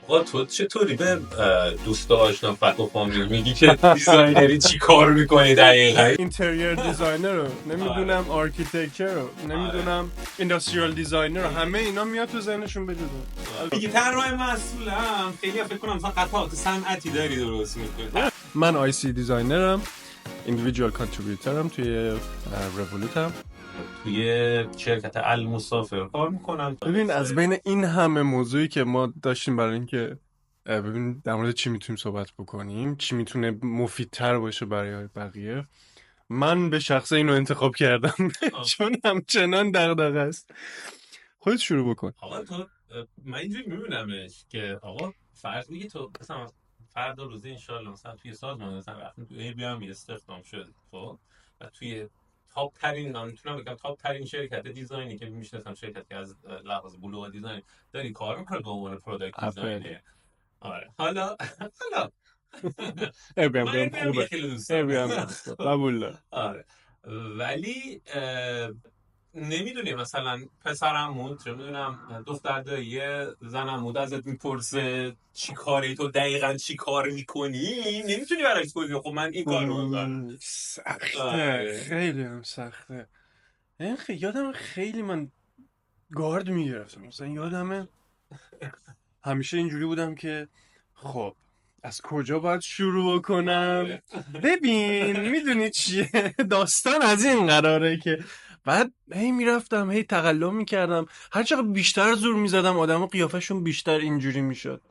آقا تو چطوری به دوست آشنا فک و فامیل میگی که دیزاینری چی کار میکنی دقیقا؟ اینتریر دیزاینر رو نمیدونم، آرکیتکچر رو نمیدونم، اینداستریال دیزاینر رو، همه اینا میاد تو ذهنشون بجدن. میگی طراح مسئولم، خیلی فکر کنم مثلا قطعات صنعتی داری درست میکنی. من آی سی دیزاینرم، ایندیویدوال کانتریبیوتورم توی رولوتم. توی شرکت المسافر کار میکنم. ببین از بین این همه موضوعی که ما داشتیم برای اینکه ببین در مورد چی میتونیم صحبت بکنیم، چی میتونه مفیدتر باشه برای بقیه، من به شخصه اینو انتخاب کردم چون همچنان دغدغه است. خودت شروع بکن. آقا تو من اینجوری میبینمش که آقا فرض میگی تو مثلا فردا روزی انشالله مثلا توی سازمان مثلا رفتیم توی بیام استخدام شد، خب و توی تاپ ترین، من میتونم بگم تاپ ترین شرکت دیزاینی که میشناسم، شرکتی که از لحاظ بلوغ دیزاین داری کار میکنه به عنوان پروداکت دیزاینر. آره حالا بیام خوبه، خیلی دوست دارم. قبول دارم. آره ولی نمیدونی مثلا پسرمون چه میدونم دختر دایی زنمون ازت میپرسه چی کاری تو دقیقاً چی کار میکنی، نمیتونی برایش بگی خب من این کار رو میکنم. سخته، خیلی هم سخته. یادم خیلی من گارد میگرفتم، مثلا یادمه همیشه اینجوری بودم که خب از کجا باید شروع کنم. ببین میدونی چیه داستان از این قراره که بعد هی میرفتم هی تقلا میکردم، هر چقدر بیشتر زور میزدم آدم قیافشون بیشتر اینجوری میشد،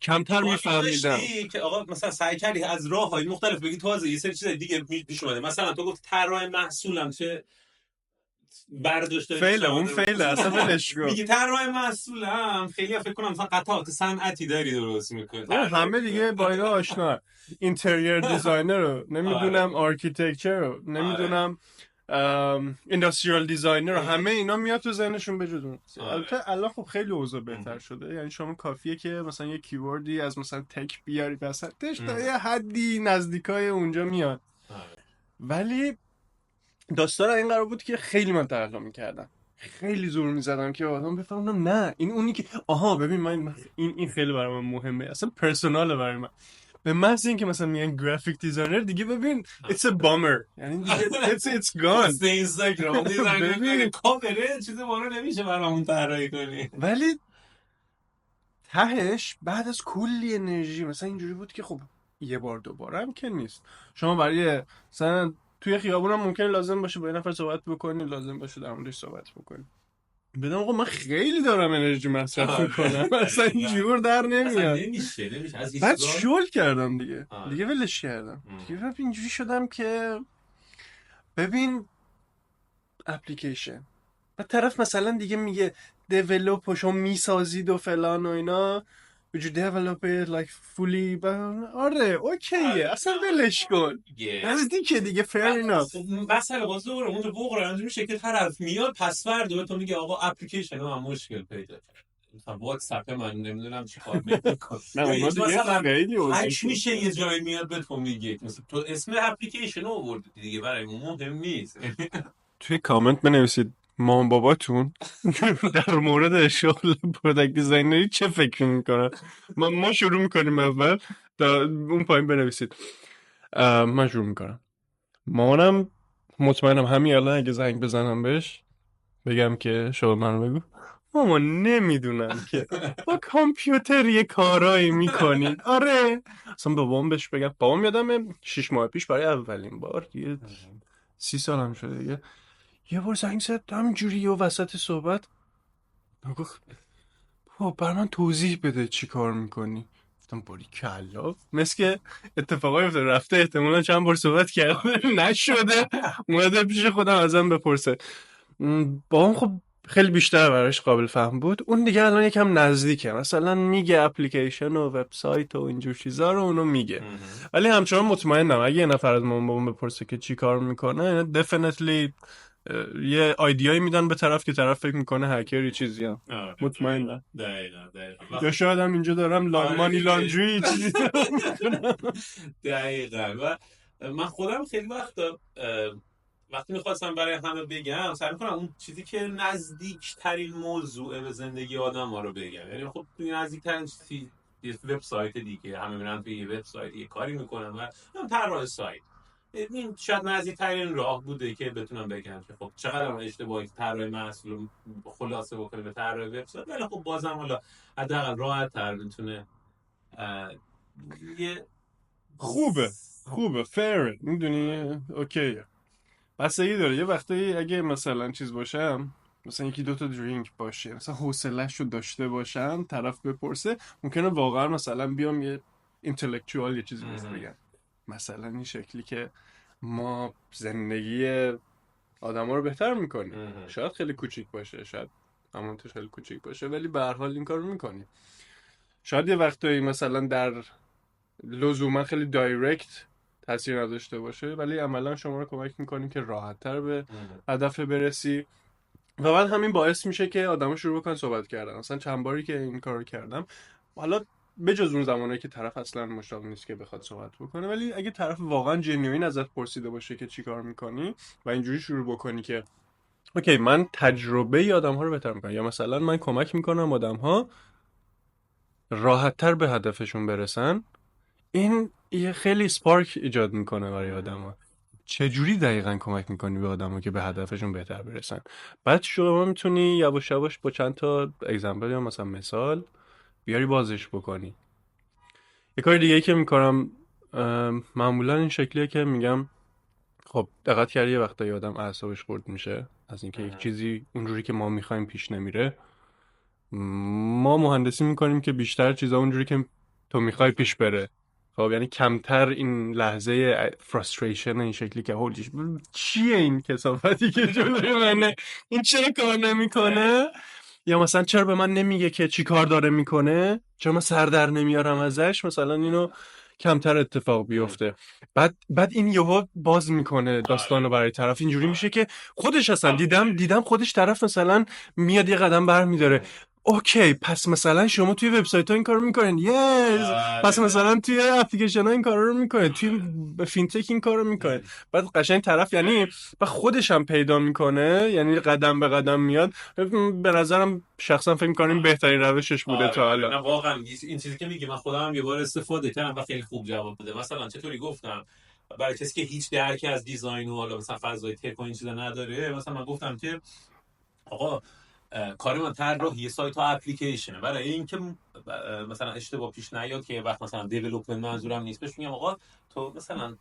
کمتر میفهمیدم که آقا مثلا سعی کردی از راههای مختلف بگی تازه یه سری چیزای دیگه پیش اومده. مثلا تو گفت طراح محصولم، چه برداشت فعلا اون فعلا اصلا ولش کن. میگی طراح محصولم، خیلی فکر کنم مثلا قطعات صنعتی داری درست میکنی. همه دیگه با اینا آشنا، اینتریر دیزاینر رو نمیدونم، آرکیتکچر رو نمیدونم، اینداستریال دیزاینر رو، همه اینا میاد تو ذهنشون بجدون. البته الان خب خیلی اوضاع بهتر شده، یعنی شما کافیه که مثلا یه کیوردی از مثلا تک بیاری وسطش تا یه حدی نزدیکای اونجا میاد. ولی داستان این قرار بود که خیلی من تقلا میکردم، خیلی زور میزدم که آدم بفهمم نه این اونی که آها ببین من این خیلی برای من مهمه، اصلا پرسوناله برای من. به محض اینکه مثلا میگن گرافیک دیزاینر دیگه ببین it's a bummer، یعنی دیگه it's gone. اینستاگرام دیزاینر کاوره چیزی وارو نمیشه برامون طراحی کنی. ولی تهش بعد از کلی انرژی مثلا اینجوری بود که خب یه بار دوباره هم که نیست، شما برای مثلا توی خیابون هم ممکنه لازم باشه با یه نفر صحبت بکنی، لازم باشه در موردش صحبت بکنی، بدم آقا من خیلی دارم انرژی مصرف میکنم اصلا جور در نمیاد. نمیشه بعد شل کردم دیگه ولش کردم دیگه. اینجوری شدم که ببین اپلیکیشن و طرف مثلا دیگه میگه دیولوپ و شما میسازید و فلان و اینا، would you develop it like fully؟ آره اوکیه اصلا ولش کن، نزدیکه دیگه fair enough. مثلا باز دوباره اونجا بغرا میشه که طرف میاد پسورد و تو میگه آقا اپلیکیشن من مشکل پیدا کرد، مثلا واتساپ من نمیدونم چی کار میکنه. نه اونا دیگه خیلی هک میشه یه جایی میاد به تو میگه مثلا تو اسم اپلیکیشن رو آوردی دیگه، برای مهم نیست. توی کامنت بنویسید مام باباتون در مورد شغل پروداکت دیزاینری چه فکر میکنن. ما شروع میکنیم اول، تا اون پایین بنویسید. من شروع میکنم. مامانم مطمئنم همین الان اگه زنگ بزنم بهش بگم که شغل منو بگو، ماما نمیدونم که با کامپیوتر یه کارایی میکنین. آره اصلا بابام بهش بگم، بابام یادمه 6 ماه پیش برای اولین بار، دیگه 30 سالم شده دیگه، یه بار زنگ زد همینجوری و وسط صحبت گفت بر من توضیح بده چی کار میکنی. گفتم باری کلا، مثل که اتفاقای افتاده رفته، احتمالا چند بار صحبت کرده نشده، اومده پیش خودم ازم بپرسه. با هم خب خیلی بیشتر براش قابل فهم بود، اون دیگه الان یکم نزدیکه، مثلا میگه اپلیکیشن و وبسایت و اینجور چیزا رو اونو میگه. ولی همچنان مطمئنم اگه یه نفر از مامان بپرسه که چی کار میکنه definitely یه آیدیایی میدن به طرف که طرف فکر میکنه هکر یه چیزی هم. مطمئنم دقیقاً یا شاید هم اینجا دارم مانی لاندری چیزی دقیقاً. و من خودم خیلی وقتا وقتی میخواستم برای همه بگم سعی میکنم اون چیزی که نزدیکترین موضوع به زندگی آدم ها رو بگم. یعنی خب نزدیکترین چیزی یه وبسایت دیگه، همه میرن توی یه وبسایت یه کاری میکنن و هم طراح سایت. این شاید نزدیکترین راه بوده که بتونم بگم که خب چقدر هم اشتباهی طراح محصول رو خلاصه بکنه به طراح وبسایت، ولی خب بازم حالا حداقل راحت تر میتونه یه خوبه فیر، میدونی اوکیه. بستگی داره، یه وقتایی اگه مثلا چیز باشم، مثلا یکی دوتا درینک باشه، مثلا حوصله‌شو داشته باشم طرف بپرسه، ممکنه واقعا مثلا بیام یه اینتלקچوال یه چیزی بهش بگم، مثلا این شکلی که ما زندگی آدما رو بهتر میکنیم. شاید خیلی کوچیک باشه، شاید همونطور خیلی کوچیک باشه، ولی به هر حال این کارو میکنیم. شاید یه وقتایی مثلا در لزوما خیلی دایرکت تاثیر نداشته باشه، ولی عملا شما رو کمک میکنیم که راحت‌تر به هدف برسی. و بعد همین باعث میشه که آدما شروع بکنن صحبت کردن. مثلا چند باری که این کارو کردم، حالا بجز اون زمانه که طرف اصلا مشتاق نیست که بخواد صحبت بکنه، ولی اگه طرف واقعا جنوین ازت پرسیده باشه که چی کار میکنی و اینجوری شروع بکنی که اوکی من تجربه ای آدم ها رو بهتر میکنم، یا مثلا من کمک میکنم آدم ها راحت‌تر به هدفشون برسن، این یه خیلی سپارک ایجاد میکنه برای آدما. چجوری دقیقا کمک میکنی به آدما که به هدفشون بهتر برسن؟ بعد شما میتونی یواش یواش با چند تا اگزمپل یا مثلا مثال بیاری بازش بکنی. یه کار دیگه ای که میکنم معمولا این شکلیه که میگم خب دقت کردی یه وقتایی آدم اعصابش خورد میشه از اینکه یک چیزی اونجوری که ما میخوایم پیش نمیره. ما مهندسی میکنیم که بیشتر چیزا اونجوری که تو میخوای پیش بره. خب یعنی کمتر این لحظه فرستریشن این شکلی که هولیش چیه این کثافتی که جلوی منه، این چرا کار نمیکنه، یا مثلا چرا به من نمیگه که چی کار داره میکنه، چرا من سر در نمیارم ازش، مثلا اینو کمتر اتفاق بیفته. بعد این یهو باز میکنه داستانو برای طرف، اینجوری میشه که خودش اصلا دیدم خودش طرف مثلا میاد یه قدم برمیداره. اوکی پس مثلا شما توی وبسایت ها این کارو میکنین، یس پس مثلا توی اپلیکیشن ها این کارا رو میکنین، توی فینتک این کارو میکنین. بعد قشنگ طرف یعنی و خودش هم پیدا میکنه، یعنی قدم به قدم میاد. به نظرم شخصا فکر میکنم بهترین روشش بوده تا نه حالا. واقعا این چیزی که میگی من خودم هم یه بار استفاده کردم و خیلی خوب جواب بده. مثلا چطوری گفتم برای کسی که هیچ درکی از دیزاین و حالا مثلا فضای تک و این چیزا نداره، مثلا من گفتم که آقا کار من طراحی یه سایت و اپلیکیشنه، برای اینکه مثلا اشتباه پیش نیاد که وقت مثلا دیولپمنت منظورم نیست، بهش میگم آقا تو مثلا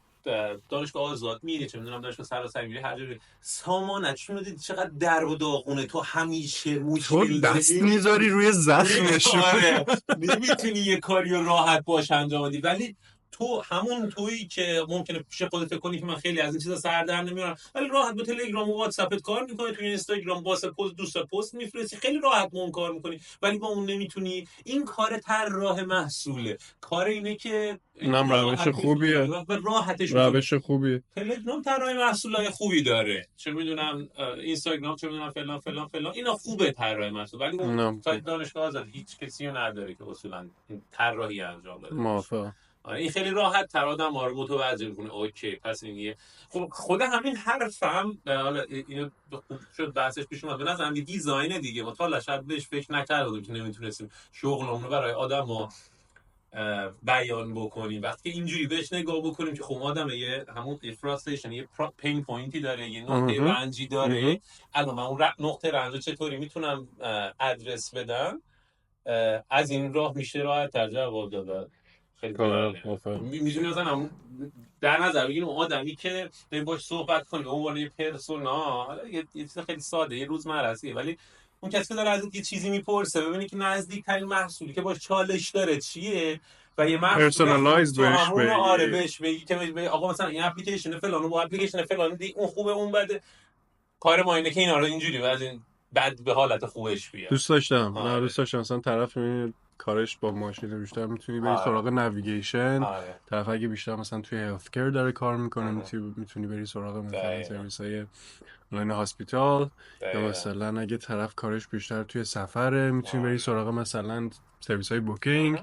دانشگاه آزاد میری، چه میدونم دانشگاه سراسری میری، هر جوری سامانت چون دیدی چقدر درب و داغونه، تو همیشه تو مشکل دست داری میذاری روی زخمشون. آره نمیتونی یه کاری رو راحت باش انجام بدی. ولی تو همون تویی که ممکنه پیش خودت فکر کنی که من خیلی از این چیزا سر در نمیارم، ولی راحت با تلگرام و واتساپت کار میکنی، تو اینستاگرام واسه پست دوستا پست میفرستی، خیلی راحت اون کار میکنی، ولی با اون نمیتونی. این کار طراح محصوله، کار اینه که اینم روش خوبیه، و راحتش بکنی. روش خوبیه. تلگرام طراح محصولای خوبی داره، چه میدونم اینستاگرام، چه میدونم فلان فلان فلان، اینا خوبه طراح محصول، ولی اون نه سایت دانشگاه آزاد هیچ کسی رو نداره که اصولا طراحی انجام بده باشه. موافقم. آره این خیلی راحت تر آدم ها رو متوجه میکنه. اوکی پس این یه خب خود همین حرفم حالا اینو خوب شد بحثش پیش اومد، به نظرم دیزاین دیگه ما تا شاید بهش فکر نکردیم که نمیتونستیم شغلمون رو برای آدم بیان بکنیم. وقتی اینجوری بهش نگاه بکنیم که خب آدم یه همون فرستریشن یه پین پوینتی داره، یه نقطه رنجی داره، الان من اون نقطه رنج چطوری میتونم ادرس بدم، از این راه میشه راحت تر جواب داد. خیلی باحاله. میدونی مثلا در نظر بگیریم آدمی که داریم باش صحبت کنیم به عنوان یه پرسونا، یه چیز خیلی ساده یه روزمره‌ایه، ولی اون کسی که داره ازت یه چیزی میپرسه ببینی که نزدیکترین محصولی که باش چالش داره چیه و یه پرسونالایز بهش همون بگی. آره بهش بگی که آقا مثلا این اپلیکیشن فلانو با اپلیکیشن فلان دی اون خوبه اون بده. کار ما اینه که اینا رو اینجوری از این بد به حالت خوبش بیاد. دوست داشتم نه دوست داشتم مثلا طرف کارش با ماشین بیشتر میتونی بری سراغ نویگیشن، طرف اگه بیشتر مثلا توی هلت کیر داره کار میکنه میتونی بری سراغ مثلا سرویس های آنلاین هاسپیتال، یا مثلا اگه طرف کارش بیشتر توی سفره میتونی بری سراغ مثلا سرویس های بوکینگ.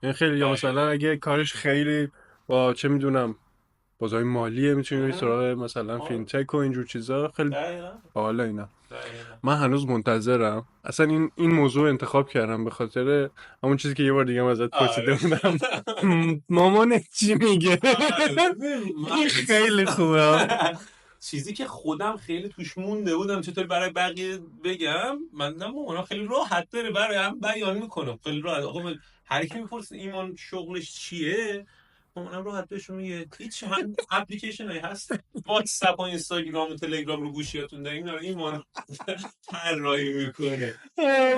این خیلی، یا مثلا اگه کارش خیلی با چه میدونم بازار مالیه، میتونی بری آها. سراغ مثلا آه. فینتک و اینجور چیزا. خیلی دقیقا باحال اینا. دقیقا. من هنوز منتظرم، اصلا این موضوع انتخاب کردم به خاطر همون چیزی که یه بار دیگه هم ازت پرسیده آره. بودم. مامانت چی میگه؟ آره. ببین، این خیلی خوبه. چیزی که خودم خیلی توش مونده بودم چطور برای بقیه بگم، من نه اونا خیلی راحت داره برای هم بیان میکنم، خیلی راحت. آقا هر کی میپرسه ایمان شغلش چیه، اونم راحت بهشون میگه هیچ، هم اپلیکیشن هایی هست واتساپ و اینستاگرام و تلگرام رو گوشیاتون دارین، داره ایمان طراحی میکنه.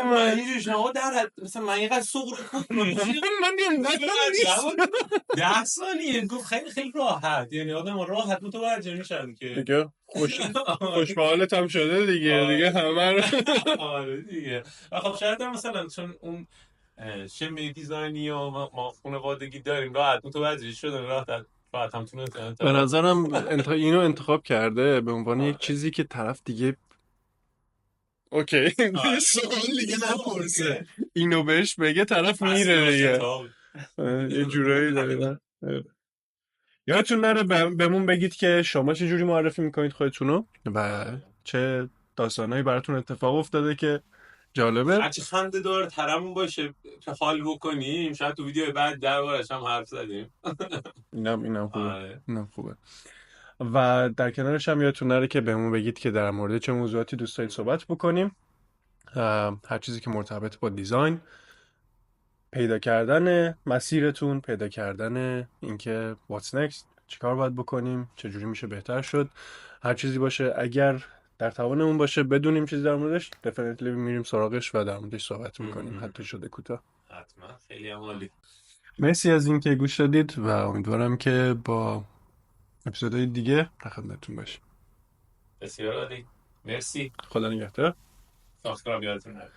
من اینجوری شما در حد مثلا من اینقدر سوق رو کنم نیست 10 ثانیه گفت خیلی خیلی راحت، یعنی آدم راحت متوجه میشن که دیگه خوش به حالت هم شده دیگه همه رو. آره دیگه. و خب شاید هم مثلا چون اون شمی دیزاینی و ما خانوادگی داریم راحت متوجه شدن، راحت هم تونستن به نظرم اینو انتخاب کرده به عنوان یک آره. چیزی که طرف دیگه اوکی آره. سوال دیگه نپرسه، اینو بهش بگه طرف اصلا میره دیگه. کتاب. یه جورایی داره. یادتون نره بهمون بگید که شما چه جوری معرفی میکنید خودتونو و چه داستانهایی براتون اتفاق افتاده که جالبه. هرچی خنده داره ترمون باشه که حال بکنیم، شاید تو ویدیو بعد دربارش هم حرف زدیم. اینم خوبه. آره. اینم خوبه. و در کنارش هم یادتون نره که بهمون بگید که در مورد چه موضوعاتی دوست دارید صحبت بکنیم. هر چیزی که مرتبط با دیزاین، پیدا کردن مسیرتون، پیدا کردن اینکه what's next، چیکار باید بکنیم، چجوری میشه بهتر شد، هر چیزی باشه اگر در توانمون باشه بدونیم چیزی در موردش، definitely میریم سراغش و در موردش صحبت میکنیم، حتی شده کوتاه. حتما. خیلی عالی. مرسی از اینکه گوش دادید و امیدوارم که با اپیزودهای دیگه در خدمتتون باشیم. بسیار عالی. مرسی. خدا نگهدار. سابسکرایب یادتون نره.